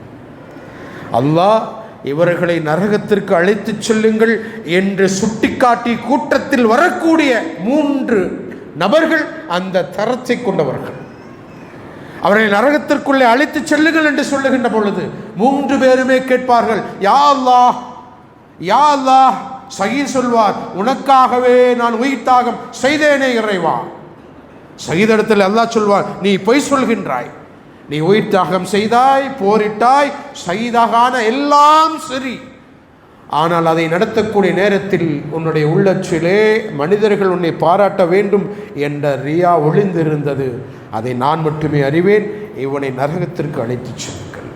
அல்லாஹ் இவர்களை நரகத்திற்கு அழைத்து செல்லுங்கள் என்று சுட்டிக்காட்டி கூட்டத்தில் வரக்கூடிய 3 நபர்கள் அந்த தரத்தை கொண்டவர்கள். அவர்களை நரகத்திற்குள்ளே அழைத்து செல்லுங்கள் என்று சொல்லுகின்ற பொழுது 3 பேருமே கேட்பார்கள், யா அல்லாஹ், யா அல்லாஹ். ஷஹீத் சொல்வார், உனக்காகவே நான் உயிர் தியாகம் செய்தேனே இறைவா. ஷஹீத் இடத்தில் அல்லாஹ் சொல்வார், நீ பொய் சொல்கின்றாய், நீ உயிர் தியாகம் செய்தாய், போரிட்டாய், ஷஹீதாகான எல்லாம் சரி, ஆனால் அதை நடத்தக்கூடிய நேரத்தில் உன்னுடைய உள்ளத்திலே மனிதர்கள் உன்னை பாராட்ட வேண்டும் என்ற ரியா ஒளிந்திருந்தது. அதை நான் மட்டுமே அறிவேன். இவனை நரகத்திற்கு அழைத்து செல்லுங்கள்.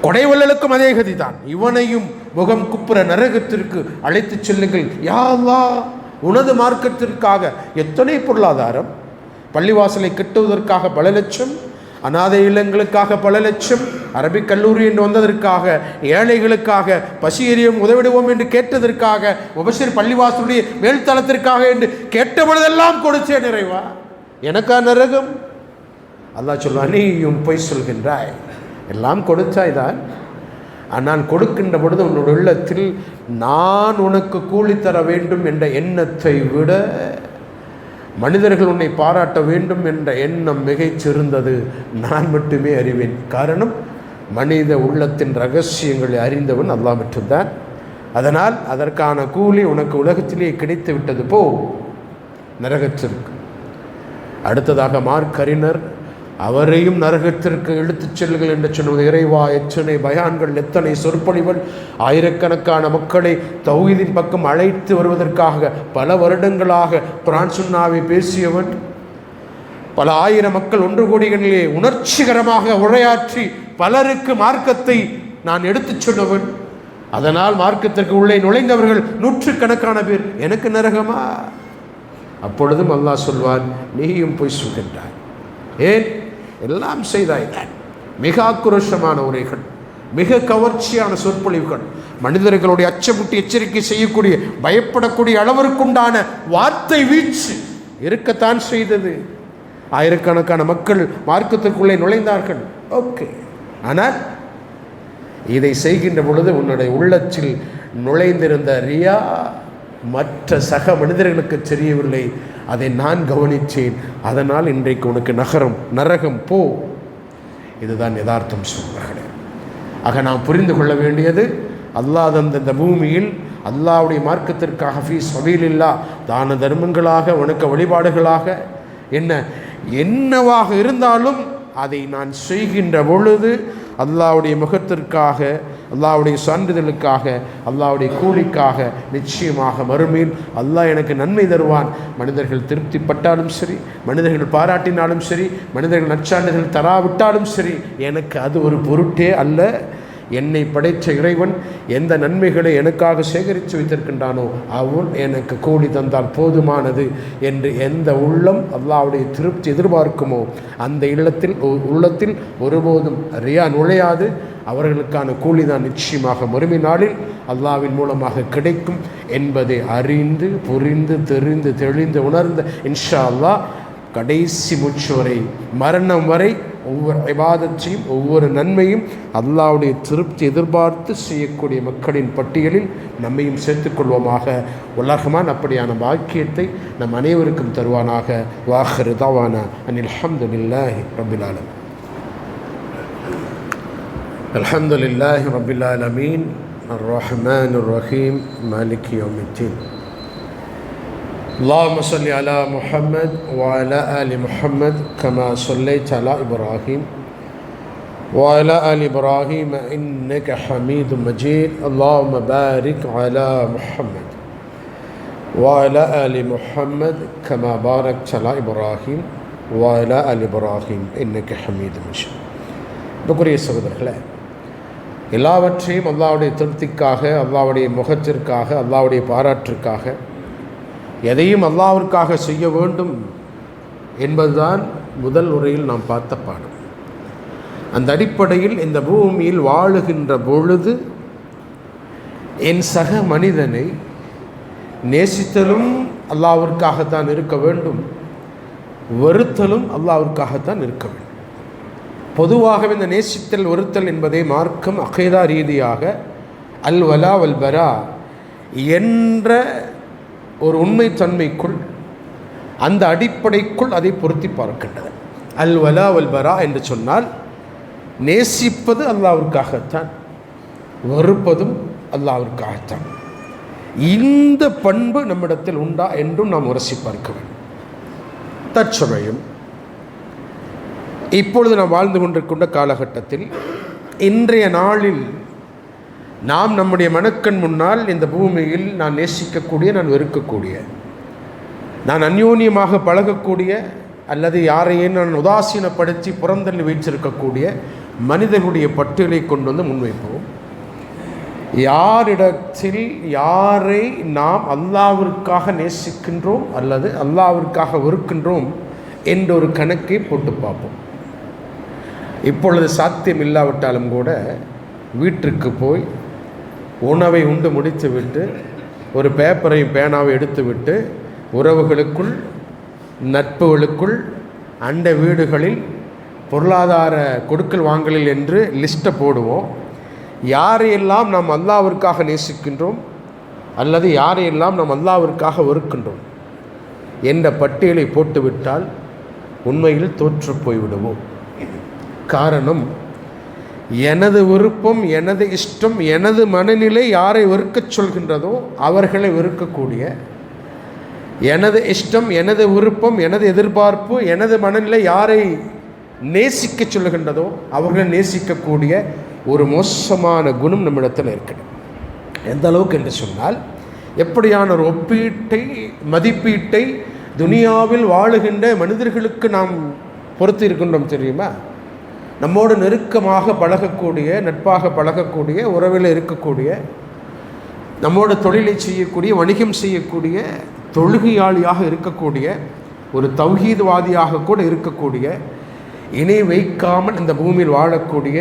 கொடைவள்ளலுக்கும் அதே கதிதான். இவனையும் முகம் குப்புற நரகத்திற்கு அழைத்து செல்லுங்கள். யா அல்லாஹ், உனது மார்க்கத்திற்காக எத்தனை பொருளாதாரம், பள்ளிவாசலை கட்டுவதற்காக பல லட்சம், அநாதை இல்லங்களுக்காக பல லட்சம், அரபிக் கல்லூரி என்று வந்ததற்காக, ஏழைகளுக்காக, பசி எரியும் உதவிடுவோம் என்று கேட்டதற்காக, முபஷிர் பள்ளிவாசலுடைய மேல்தளத்திற்காக என்று கேட்டபொழுதெல்லாம் கொடுத்தேன் நிறைவா, எனக்கா நரகம்? அல்லாஹ் சொல்வான், நீயும் பொய் சொல்கின்றாய், எல்லாம் கொடுத்தாய் தான், ஆனால் கொடுக்கின்ற பொழுது உன்னோட உள்ளத்தில் நான் உனக்கு கூலி தர வேண்டும் என்ற எண்ணத்தை விட மனிதர்கள் உன்னை பாராட்ட வேண்டும் என்ற எண்ணம் மிகைச்சிருந்தது. நான் மட்டுமே அறிவேன். காரணம், மனித உள்ளத்தின் ரகசியங்களை அறிந்தவன் அல்லாஹ் மட்டும்தான். அதனால் அதற்கான கூலி உனக்கு உலகத்திலே கிடைத்து விட்டது, போ நரகத்திற்கு. அடுத்ததாக மார்க் அறிஞர், அவரையும் நரகத்திற்கு இழுத்துச் செல்லுங்கள் என்று சொன்னது. இறைவா, எத்தனை பயான்கள், எத்தனை சொற்பொழிவுகள், ஆயிரக்கணக்கான மக்களை தௌஹீதின் பக்கம் அழைத்து வருவதற்காக பல வருடங்களாக குர்ஆன் சுன்னாவை பேசியவன், பல ஆயிரம் மக்கள் ஒன்று கோடிகளிலே உணர்ச்சிகரமாக உரையாற்றி பலருக்கு மார்க்கத்தை நான் எடுத்துச் சொன்னவன். அதனால் மார்க்கத்திற்கு உள்ளே நுழைந்தவர்கள் 100கணக்கான பேர். எனக்கு நரகமா? அப்பொழுதும் அல்லாஹ் சொல்வான், நீயும் போய் சொல்கின்றாய். ஏன்? எல்லாம் செய்தாய்தான். மிக ஆக்ரோஷமான உரைகள், மிக கவர்ச்சியான சொற்பொழிவுகள், மனிதர்களுடைய அச்சமுட்டி எச்சரிக்கை செய்யக்கூடிய, பயப்படக்கூடிய அளவிற்குண்டான வார்த்தை வீச்சு இருக்கத்தான் செய்தது. ஆயிரக்கணக்கான மக்கள் மார்க்கத்திற்குள்ளே நுழைந்தார்கள். ஓகே, ஆனால் இதை செய்கின்ற பொழுது உன்னுடைய உள்ளத்தில் நுழைந்திருந்த ரியா மற்ற சக மனிதர்களுக்கு தெரியவில்லை, அதை நான் கவனித்தேன். அதனால் இன்றைக்கு உனக்கு நரகம் போ. இதுதான் யதார்த்தம் சொல்வார்களே. ஆக நாம் புரிந்து கொள்ள வேண்டியது, அல்லாஹ் தந்த இந்த பூமியில் அல்லாஹ்வுடைய மார்க்கத்திற்காக ஃபீ சபீலில்லாஹ் தான தர்மங்களாக வணக்க வழிபாடுகளாக என்னவாக இருந்தாலும் அதை நான் செய்கின்ற பொழுது அல்லாஹ்வுடைய முகத்திற்காக, அல்லாஹ்வுடைய சான்றிதழுக்காக, அல்லாஹ்வுடைய கூலிக்காக நிச்சயமாக மறுமையில் அல்லாஹ் எனக்கு நன்மை தருவான். மனிதர்கள் திருப்திப்பட்டாலும் சரி, மனிதர்கள் பாராட்டினாலும் சரி, மனிதர்கள் நற்சான்றிதழ் தராவிட்டாலும் சரி, எனக்கு அது ஒரு பொருட்டே அல்ல. என்னை படைத்த இறைவன் எந்த நன்மைகளை எனக்காக சேகரித்து வைத்திருக்கின்றானோ அவன் எனக்கு கூலி தந்தால் போதுமானது என்று எந்த உள்ளம் அல்லாஹ்வுடைய திருப்தி எதிர்பார்க்குமோ அந்த உள்ளத்தில் ஒருபோதும் ரியா நுழையாது. அவர்களுக்கான கூலி தான் நிச்சயமாக மறுமை நாளில் அல்லாஹ்வின் மூலமாக கிடைக்கும் என்பதை அறிந்து புரிந்து தெரிந்து தெளிந்து உணர்ந்த இன்ஷா அல்லாஹ் கடைசி மூச்சு வரை, மரணம் வரை ஒவ்வொரு இபாதத்தையும் ஒவ்வொரு நன்மையும் அல்லாஹ்வுடைய திருப்தி எதிர்பார்த்து செய்யக்கூடிய மக்களின் பட்டியலில் நம்மையும் சேர்த்துக்கொள்வோமாக. உலகமான் அப்படியான பாக்கியத்தை நம் அனைவருக்கும் தருவானாக. வாஹிரு தவானா அனில் ஹம்துலில்லாஹி ரப்பில் ஆலமீன். அல்ஹம்துலில்லாஹி ரப்பில் ஆலமீன் அர்-ரஹ்மானிர் ரஹீம் மாலிகி யௌமிddin. اللهم صل على محمد وعلى آل محمد كما صليت على إبراهيم وعلى آل إبراهيم إنك حميد مجيد. اللهم بارك على محمد وعلى آل محمد كما باركت على إبراهيم وعلى آل إبراهيم إنك حميد مجيد. بكري சகோதரர்களே, எல்லாவற்றையும் அல்லாஹ்வுடைய திருப்திக்காக, அல்லாஹ்வுடைய முகத்திற்காக, அல்லாஹ்வுடைய பாராட்டிற்காக, எதையும் அல்லாஹ்விற்காக செய்ய வேண்டும் என்பதுதான் முதல் உரையில் நாம் பார்த்த பாடம். அந்த அடிப்படையில் இந்த பூமியில் வாழுகின்ற பொழுது என் சக மனிதனை நேசித்தலும் அல்லாஹ்விற்காகத்தான் இருக்க வேண்டும், வெறுத்தலும் அல்லாஹ்விற்காகத்தான் இருக்க வேண்டும். பொதுவாகவே இந்த நேசித்தல் வெறுத்தல் என்பதை மார்க்கம் அகீதா ரீதியாக அல் வலா வல் பரா என்ற ஒரு உண்மைத்தன்மைக்குள், அந்த அடிப்படைக்குள் அதை பொருத்தி பார்க்கின்றது. அல் வலா வல் பரா என்று சொன்னால் நேசிப்பது அல்லாஹ்விற்காகத்தான், வெறுப்பதும் அல்லாஹ்விற்காகத்தான். இந்த பண்பு நம்மிடத்தில் உண்டா என்றும் நாம் உரசி பார்க்க வேண்டும். தற்சமயம் இப்பொழுது நாம் வாழ்ந்து கொண்டிருக்கின்ற காலகட்டத்தில், இன்றைய நாளில் நாம் நம்முடைய மனக்கண் முன்னால் இந்த பூமியில் நான் நேசிக்கக்கூடிய, நான் வெறுக்கக்கூடிய, நான் அந்யோன்யமாக பழகக்கூடிய அல்லது யாரையும் நான் உதாசீனப்படுத்தி புறந்தள்ளி வைத்திருக்கக்கூடிய மனிதர்களுடைய பட்டியலை கொண்டு வந்து முன்வைப்போம். யாரிடத்தில் யாரை நாம் அல்லாஹ்விற்காக நேசிக்கின்றோம் அல்லது அல்லாஹ்விற்காக வெறுக்கின்றோம் என்ற ஒரு கணக்கை போட்டு பார்ப்போம். இப்பொழுது சாத்தியம் இல்லாவிட்டாலும் கூட வீட்டிற்கு போய் உணவை உண்டு முடித்துவிட்டு ஒரு பேப்பரையும் பேனாவை எடுத்துவிட்டு உறவுகளுக்குள், நட்புகளுக்குள், அண்டை வீடுகளில் பொருளாதார கொடுக்கல் வாங்கலில் என்று லிஸ்ட்டை போடுவோம். யாரையெல்லாம் நாம் அல்லாஹ்விற்காக நேசிக்கின்றோம் அல்லது யாரையெல்லாம் நாம் அல்லாஹ்விற்காக வெறுக்கின்றோம் என்ற பட்டியலை போட்டுவிட்டால் உண்மையில் தோற்று போய்விடுவோம். காரணம், எனது விருப்பம், எனது இஷ்டம், எனது மனநிலை யாரை வெறுக்கச் சொல்கின்றதோ அவர்களை வெறுக்கக்கூடிய, எனது இஷ்டம், எனது விருப்பம், எனது எதிர்பார்ப்பு, எனது மனநிலை யாரை நேசிக்க சொல்லுகின்றதோ அவர்களை நேசிக்கக்கூடிய ஒரு மோசமான குணம் நம்மிடத்தில் இருக்கிறது. எந்த அளவுக்கு என்று சொன்னால், எப்படியான ஒரு ஒப்பீட்டை, மதிப்பீட்டை துனியாவில் வாழுகின்ற மனிதர்களுக்கு நாம் பொறுத்து இருக்கின்றோம் தெரியுமா? நம்மோடு நெருக்கமாக பழகக்கூடிய, நட்பாக பழகக்கூடிய, உறவில் இருக்கக்கூடிய, நம்மோடு தொழிலை செய்யக்கூடிய, வணிகம் செய்யக்கூடிய, தொழுகையாளியாக இருக்கக்கூடிய, ஒரு தௌஹீத்வாதியாக கூட இருக்கக்கூடிய, இணை வைக்காமல் இந்த பூமியில் வாழக்கூடிய,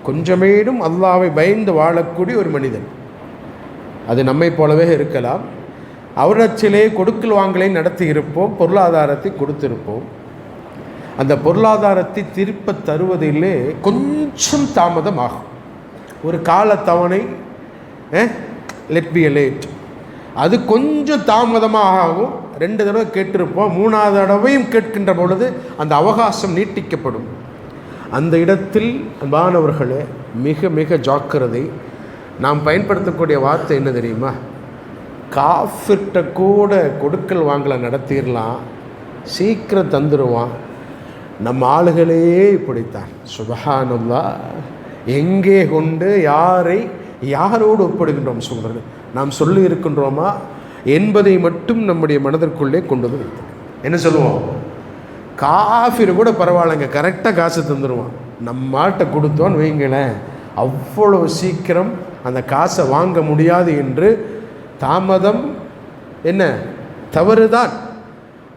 கொஞ்சமேடும் அல்லாஹ்வை பயந்து வாழக்கூடிய ஒரு மனிதன், அது நம்மை போலவே இருக்கலாம். அவரிடத்திலே கொடுக்கல் வாங்கலை நடத்தி இருப்போம், பொருளாதாரத்தை கொடுத்திருப்போம். அந்த பொருளாதாரத்தை திருப்ப தருவதிலே கொஞ்சம் தாமதமாகும். ஒரு கால தவணை, லெட் பி லேட், அது கொஞ்சம் தாமதமாக ஆகும். 2 தடவை கேட்டிருப்போம், 3வது தடவையும் கேட்கின்ற பொழுது அந்த அவகாசம் நீட்டிக்கப்படும். அந்த இடத்தில் அன்பானவர்களே மிக மிக ஜாக்கிரதை. நாம் பயன்படுத்தக்கூடிய வார்த்தை என்ன தெரியுமா? காஃபிர்கிட்ட கூட கொடுக்கல் வாங்கலை நடத்திடலாம், சீக்கிரம் தந்துடுவான். நம்ம ஆளுகளையே இப்படித்தான். சுபஹானல்லாஹ், எங்கே கொண்டு யாரோடு ஒப்பிடுகின்றோம் சொல்கிறது நாம் சொல்லி இருக்கின்றோமா என்பதை மட்டும் நம்முடைய மனதிற்குள்ளே கொண்டு வந்து வைத்தோம். என்ன சொல்லுவோம்? காஃபிர் கூட பரவாயில்லைங்க, கரெக்டாக காசு தந்துடுவான். நம்மாட்ட கொடுத்தோன்னு வைங்களேன், அவ்வளவு சீக்கிரம் அந்த காசை வாங்க முடியாது என்று தாமதம் என்ன தவறுதான்.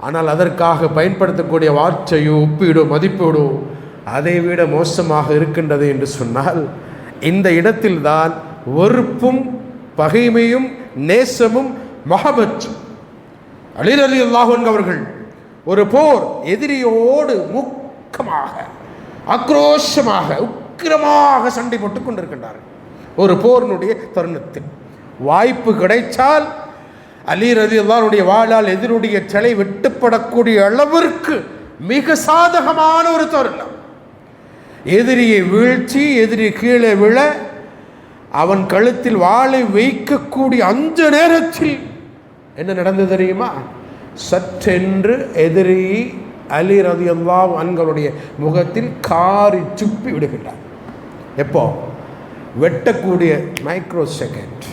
ஆனால் அதற்காக பயன்படுத்தக்கூடிய வார்த்தையோ ஒப்பீடோ மதிப்பீடோ அதை விட மோசமாக இருக்கின்றது என்று சொன்னால், இந்த இடத்தில்தான் வெறுப்பும் பகைமையும் நேசமும் மஹபத்தும். அலி ரலியல்லாஹு அன்ஹு அவர்கள் ஒரு போர் எதிரியோடு முக்கமாக ஆக்ரோஷமாக உக்கிரமாக சண்டை போட்டுக் கொண்டிருக்கின்றார்கள். ஒரு போரினுடைய தருணத்தில் வாய்ப்பு கிடைத்தால் அலி ரலியல்லாஹு அன்ஹுடைய வாளால் எதிரியுடைய தலை வெட்டப்படக்கூடிய அளவிற்கு மிக சாதகமான ஒரு தருணம். எதிரியை வீழ்ச்சி, எதிரி கீழே விழ அவன் கழுத்தில் வாளை வைக்கக்கூடிய அந்த நேரத்தில் என்ன நடந்தது தெரியுமா? சற்றென்று எதிரி அலி ரலியல்லாஹு அன்ஹுடைய முகத்தில் காரி துப்பி விடுகின்றார். எப்போ? வெட்டக்கூடிய மைக்ரோ செகண்ட்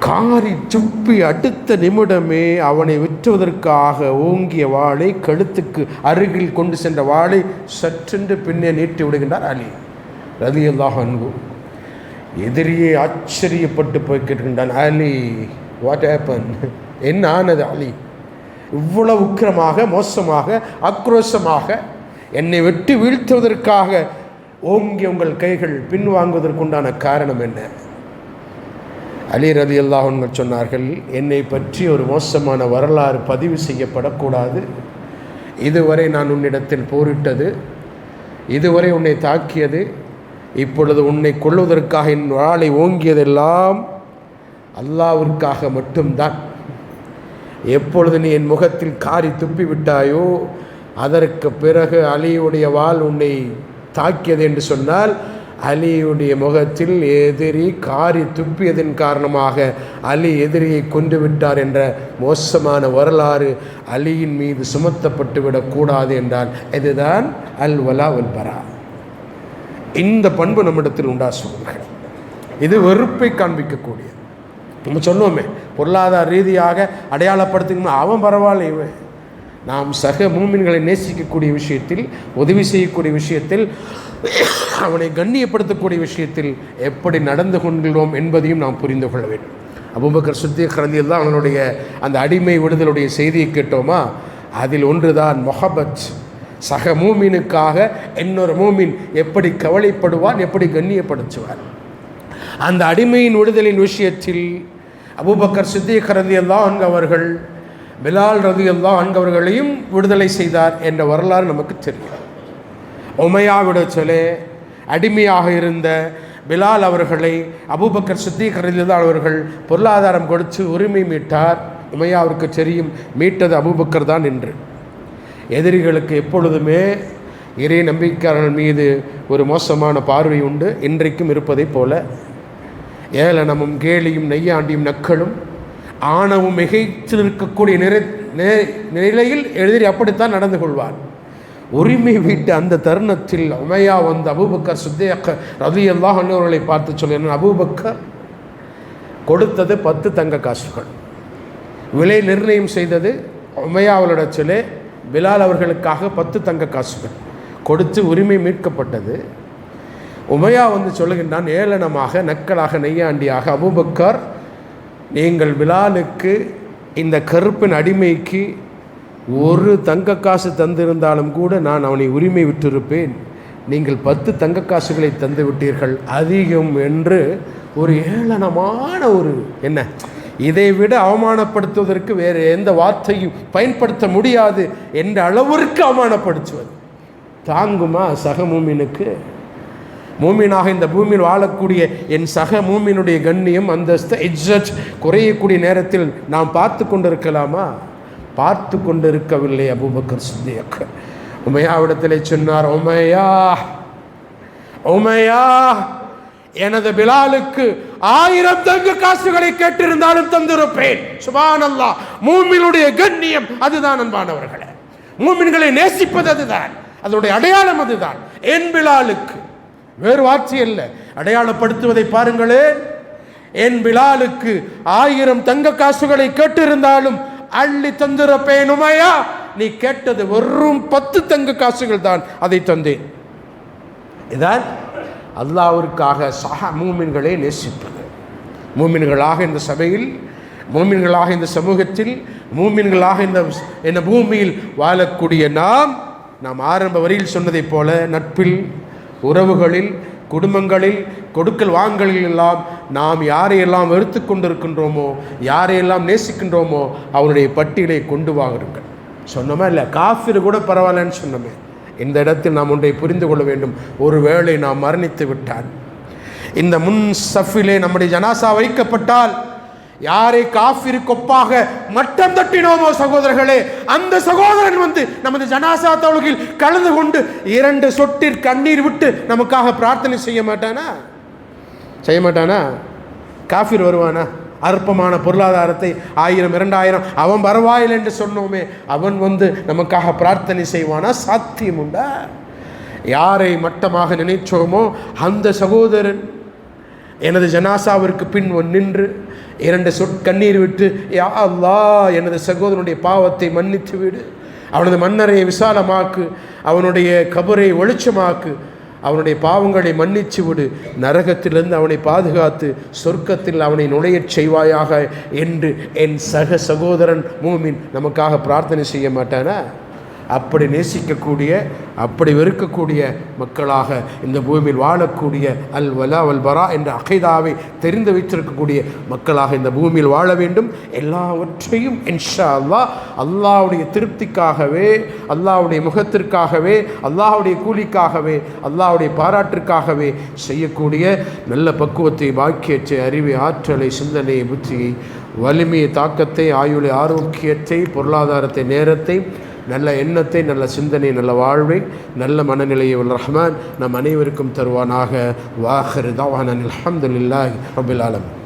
காரி துப்பி அடுத்த நிமிடமே அவனை வெற்றுவதற்காக ஓங்கிய வாளை, கழுத்துக்கு அருகில் கொண்டு சென்ற வாளை சற்றென்று பின்னே நீட்டி விடுகின்றார் அலி ரலியல்லாஹு அன்ஹு. எதிரியே ஆச்சரியப்பட்டு போய் கேட்கின்றான், அலி வாட் ஹேப்பன், என்ன ஆனது அலி? இவ்வளவு உக்கிரமாக மோசமாக ஆக்ரோஷமாக என்னை வெட்டி வீழ்த்துவதற்காக ஓங்கி உங்கள் கைகள் பின்வாங்குவதற்குண்டான காரணம் என்ன? அலி ரலியல்லாஹு அன்ஹு சொன்னார்கள், என்னை பற்றி ஒரு மோசமான வரலாறு பதிவு செய்யப்படக்கூடாது. இதுவரை நான் உன்னிடத்தில் போரிட்டது, இதுவரை உன்னை தாக்கியது, இப்பொழுது உன்னை கொள்வதற்காக என் வாளை ஓங்கியதெல்லாம் அல்லாஹ்விற்காக மட்டும்தான். எப்பொழுது நீ என் முகத்தில் காரி துப்பி விட்டாயோ அதற்கு பிறகு அலியுடைய வாள் உன்னை தாக்கியது என்று சொன்னால், அலியுடைய முகத்தில் எதிரி காரி துப்பியதன் காரணமாக அலி எதிரியை கொண்டு விட்டார் என்ற மோசமான வரலாறு அலியின் மீது சுமத்தப்பட்டு விடக்கூடாது என்றால் இதுதான் அல் வலா வல் பரா. இந்த பண்பு நம்மிடத்தில் உண்டா சொல்லுங்கள். இது வெறுப்பை காண்பிக்கக்கூடிய, நம்ம சொன்னோமே பொருளாதார ரீதியாக அடையாளப்படுத்திக்கணும், அவன் பரவாயில்ல இவன். நாம் சக மூமின்களை நேசிக்கக்கூடிய விஷயத்தில், உதவி செய்யக்கூடிய விஷயத்தில், அவனை கண்ணியப்படுத்தக்கூடிய விஷயத்தில் எப்படி நடந்து கொள்கிறோம் என்பதையும் நாம் புரிந்து கொள்ள வேண்டும். அபூபக்கர் சித்தீக் ரலியல்லாஹு அன்ஹு அவனுடைய அந்த அடிமை விடுதலுடைய செய்தியை கேட்டோமா? அதில் ஒன்றுதான் முஹப்பத். சக மூமினுக்காக இன்னொரு மூமின் எப்படி கவலைப்படுவான், எப்படி கண்ணியப்படுத்துவார். அந்த அடிமையின் விடுதலின் விஷயத்தில் அபூபக்கர் சித்தீக் ரலியல்லாஹு அன்ஹு அவர்கள் பிலால் ரலியல்லாஹு அன்ஹு அவர்களையும் விடுதலை செய்தார் என்ற வரலாறு நமக்கு தெரியும். உமையாவிடச்சலே அடிமையாக இருந்த பிலால் அவர்களை அபூபக்கர் சித்தீக் ரலியல்லாஹு அன்ஹு அவர்கள் பொருளாதாரம் கொடுத்து உரிமை மீட்டார். உமையாவிற்கு தெரியும் மீட்டது அபூபக்கர் தான் என்று. எதிரிகளுக்கு எப்பொழுதுமே இறை நம்பிக்கையாளர்கள் மீது ஒரு மோசமான பார்வை உண்டு, இன்றைக்கும் இருப்பதைப் போல. ஏளனமும் கேலியும் நெய்யாண்டியும் நக்களும் ஆணவம் மிகைத்து இருக்கக்கூடிய நிலையில் எதிரி அப்படித்தான் நடந்து கொள்வார். உரிமை வீட்டு அந்த தருணத்தில் உமையா வந்து அபூபக்கர் சித்தீக் ரலியல்லாஹு அன்ஹு அவர்களை பார்த்து சொல்லினார், அபூபக்கர் கொடுத்தது 10 தங்க காசுகள், விலை நிர்ணயம் செய்தது உமையாவளிடத்திலே பிலால் அவர்களுக்காக 10 தங்க காசுகள் கொடுத்து உரிமை மீட்கப்பட்டது. உமையா வந்து சொல்லுகின்றான் ஏளனமாக நக்கலாக நெய்யாண்டியாக, அபூபக்கர் நீங்கள் பிலாலுக்கு இந்த கருப்பின் அடிமைக்கு 1 தங்க காசு தந்திருந்தாலும் கூட நான் அவனை உரிமை விட்டிருப்பேன், நீங்கள் 10 தங்க காசுகளை தந்து விட்டீர்கள் அதிகம் என்று ஒரு ஏளனமான ஒரு என்ன, இதை விட அவமானப்படுத்துவதற்கு வேறு எந்த வார்த்தையும் பயன்படுத்த முடியாது என்ற அளவிற்கு அவமானப்படுத்துவது தாங்குமா சக மூமினுக்கு? மூமினாக இந்த பூமியில் வாழக்கூடிய என் சக மூமினுடைய கண்ணியம், அந்தஸ்து, இஜ்ஜத் குறையக்கூடிய நேரத்தில் நாம் பார்த்து கொண்டிருக்கலாமா? பார்த்து கொண்டிருக்கவில்லை. அபூபக்கர் சித்திக் உமையாவிடத்திலே சொன்னார், உமையா உமையா, எனது பிலாலுக்கு 1000 தங்க காசுகளை கேட்டிருந்தாலும் தந்திருப்பேன். சுப்ஹானல்லாஹ். மூமினுடைய கண்ணியம் அதுதான் அன்பானவர்களே. மூமின்களை நேசிப்பது அதுதான், அதனுடைய அடையாளம் அதுதான். என் பிலாலுக்கு, வேறு வார்த்தை அல்ல, அடையாளப்படுத்துவதை பாருங்களே. என் பிலாலுக்கு 1000 தங்க காசுகளை கேட்டிருந்தாலும் அள்ளி தந்திருப்பேன். உமையா, நீ கேட்டது வெறும் 10 தங்க காசுகள் தான், அதை தந்தேன். இதான் அல்லாஹ்விற்காக சஹ மூமின்களை நேசிப்பது. மூமின்களாக இந்த சபையில், மூமின்களாக இந்த சமூகத்தில், மூமின்களாக இந்த பூமியில் வாழக்கூடிய நாம் ஆரம்ப வரியில் சொன்னதைப் போல நட்பில், உறவுகளில், குடும்பங்களில், கொடுக்கல் வாங்கலில் எல்லாம் நாம் யாரையெல்லாம் வெறுத்து கொண்டிருக்கின்றோமோ, யாரையெல்லாம் நேசிக்கின்றோமோ அவருடைய பட்டியலை கொண்டு வாங்குங்கள். சொன்னோமா இல்லை? காஃபிர் கூட பரவாயில்லன்னு சொன்னோமே. இந்த இடத்தில் நாம் ஒன்றை புரிந்து கொள்ள வேண்டும். ஒருவேளை நாம் மரணித்து விட்டால், இந்த முன் சஃபிலே நம்முடைய ஜனாசா வைக்கப்பட்டால், யாரை காஃபிருக்கு ஒப்பாக மட்டம் தட்டினோமோ சகோதரர்களே, அந்த சகோதரன் நமது ஜனாசா தொழுகையில் கலந்து கொண்டு 2 சொட்டு கண்ணீர் விட்டு நமக்காக பிரார்த்தனை செய்ய மாட்டானா? காஃபிர் வருவானா? அற்பமான பொருளாதாரத்தை 1000 2000 அவன் பரவாயில்லை என்று சொன்னோமே, அவன் நமக்காக பிரார்த்தனை செய்வானா? சாத்தியம் உண்டா? யாரை மட்டமாக நினைச்சோமோ அந்த சகோதரன் எனது ஜனாசாவிற்கு பின் நின்று 2 சொட்டு கண்ணீர் விட்டு, யா அல்லாஹ், எனது சகோதரனுடைய பாவத்தை மன்னித்து விடு, அவனது மன்னரையை விசாலமாக்கு, அவனுடைய கபரை வெளிச்சமாக்கு, அவனுடைய பாவங்களை மன்னிச்சு விடு, நரகத்திலிருந்து அவனை பாதுகாத்து சொர்க்கத்தில் அவனை நுழையச் செய்வாயாக என்று என் சகோதரன் மூமின் நமக்காக பிரார்த்தனை செய்ய மாட்டானா? அப்படி நேசிக்கக்கூடிய, அப்படி வெறுக்கக்கூடிய மக்களாக இந்த பூமியில் வாழக்கூடிய அல் வலா வல் பரா என்ற அகைதாவை தெரிந்து வைத்திருக்கக்கூடிய மக்களாக இந்த பூமியில் வாழ வேண்டும். எல்லாவற்றையும் இன்ஷா அல்லாஹ் அல்லாஹ்வுடைய திருப்திக்காகவே, அல்லாஹ்வுடைய முகத்திற்காகவே, அல்லாஹ்வுடைய கூலிக்காகவே, அல்லாஹ்வுடைய பாராட்டிற்காகவே செய்யக்கூடிய நல்ல பக்குவத்தை, பாக்கியத்தை, அறிவை, ஆற்றலை, சிந்தனையை, புத்தியை, வலிமையை, தாக்கத்தை, ஆயுளை, ஆரோக்கியத்தை, பொருளாதாரத்தை, நேரத்தை, நல்ல எண்ணத்தை, நல்ல சிந்தனை, நல்ல வாழ்வை, நல்ல மனநிலையை ரஹ்மான் நம் அனைவருக்கும் தருவானாக. வாஹிர் தஅவானா அல்ஹம்துலில்லாஹி ரப்பில் ஆலமீன்.